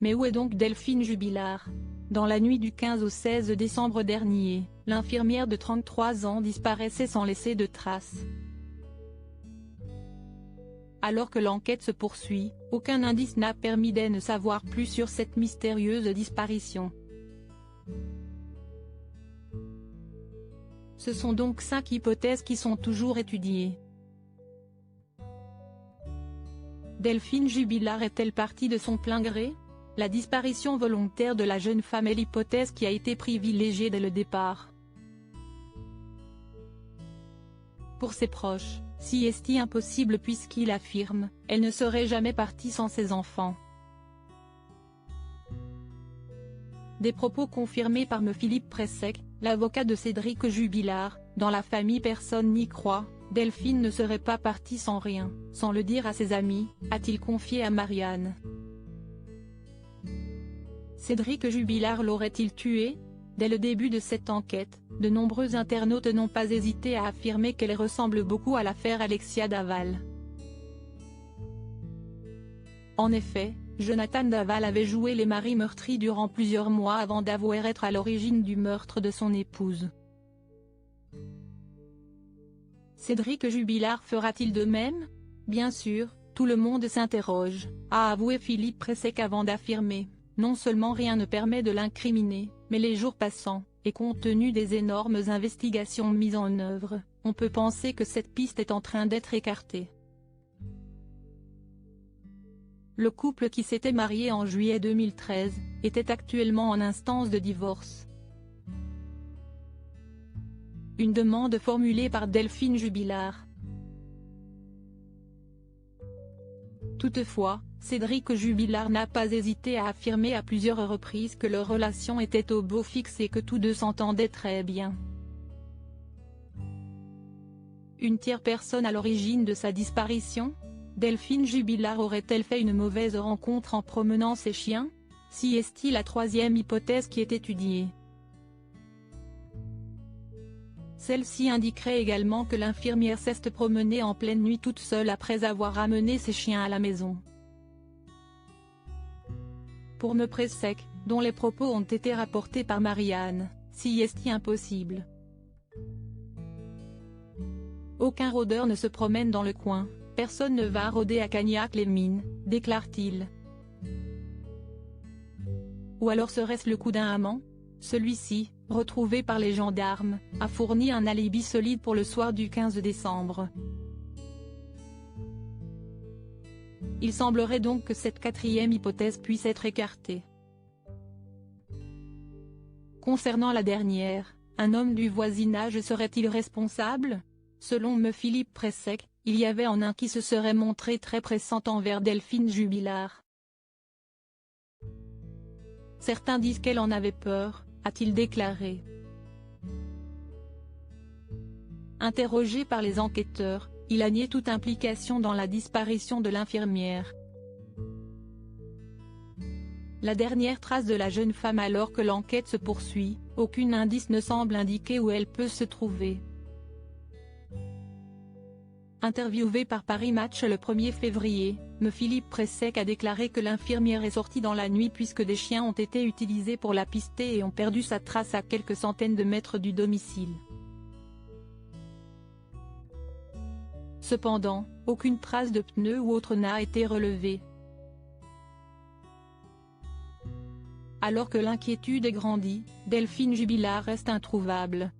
Mais où est donc Delphine Jubilard? Dans la nuit du 15 au 16 décembre dernier, l'infirmière de 33 ans disparaissait sans laisser de traces. Alors que l'enquête se poursuit, aucun indice n'a permis d'en savoir plus sur cette mystérieuse disparition. Ce sont donc 5 hypothèses qui sont toujours étudiées. Delphine Jubilard est-elle partie de son plein gré? La disparition volontaire de la jeune femme est l'hypothèse qui a été privilégiée dès le départ. Pour ses proches, si est impossible puisqu'il affirme, elle ne serait jamais partie sans ses enfants. Des propos confirmés par Philippe Pressec, l'avocat de Cédric Jubilard. Dans la famille personne n'y croit, Delphine ne serait pas partie sans rien, sans le dire à ses amis, a-t-il confié à Marianne. Cédric Jubilard l'aurait-il tué? Dès le début de cette enquête, de nombreux internautes n'ont pas hésité à affirmer qu'elle ressemble beaucoup à l'affaire Alexia Daval. En effet, Jonathan Daval avait joué les maris meurtris durant plusieurs mois avant d'avouer être à l'origine du meurtre de son épouse. Cédric Jubilard fera-t-il de même? Bien sûr, tout le monde s'interroge, a avoué Philippe Pressec avant d'affirmer. Non seulement rien ne permet de l'incriminer, mais les jours passant, et compte tenu des énormes investigations mises en œuvre, on peut penser que cette piste est en train d'être écartée. Le couple qui s'était marié en juillet 2013, était actuellement en instance de divorce. Une demande formulée par Delphine Jubilard. Toutefois, Cédric Jubilard n'a pas hésité à affirmer à plusieurs reprises que leur relation était au beau fixe et que tous deux s'entendaient très bien. Une tierce personne à l'origine de sa disparition? Delphine Jubilard aurait-elle fait une mauvaise rencontre en promenant ses chiens? Si est la troisième hypothèse qui est étudiée. Celle-ci indiquerait également que l'infirmière s'est promenée en pleine nuit toute seule après avoir amené ses chiens à la maison. Pour Pressec, dont les propos ont été rapportés par Marianne, si est impossible. Aucun rôdeur ne se promène dans le coin, personne ne va rôder à Cagnac-les-Mines, déclare-t-il. Ou alors serait-ce le coup d'un amant? Celui-ci, retrouvé par les gendarmes, a fourni un alibi solide pour le soir du 15 décembre. Il semblerait donc que cette quatrième hypothèse puisse être écartée. Concernant la dernière, un homme du voisinage serait-il responsable? Selon Philippe Pressec, il y avait en un qui se serait montré très pressant envers Delphine Jubilard. Certains disent qu'elle en avait peur, a-t-il déclaré. Interrogé par les enquêteurs, il a nié toute implication dans la disparition de l'infirmière. La dernière trace de la jeune femme alors que l'enquête se poursuit, aucun indice ne semble indiquer où elle peut se trouver. Interviewé par Paris Match le 1er février, Philippe Pressec a déclaré que l'infirmière est sortie dans la nuit puisque des chiens ont été utilisés pour la pister et ont perdu sa trace à quelques centaines de mètres du domicile. Cependant, aucune trace de pneus ou autre n'a été relevée. Alors que l'inquiétude est grandie, Delphine Jubilard reste introuvable.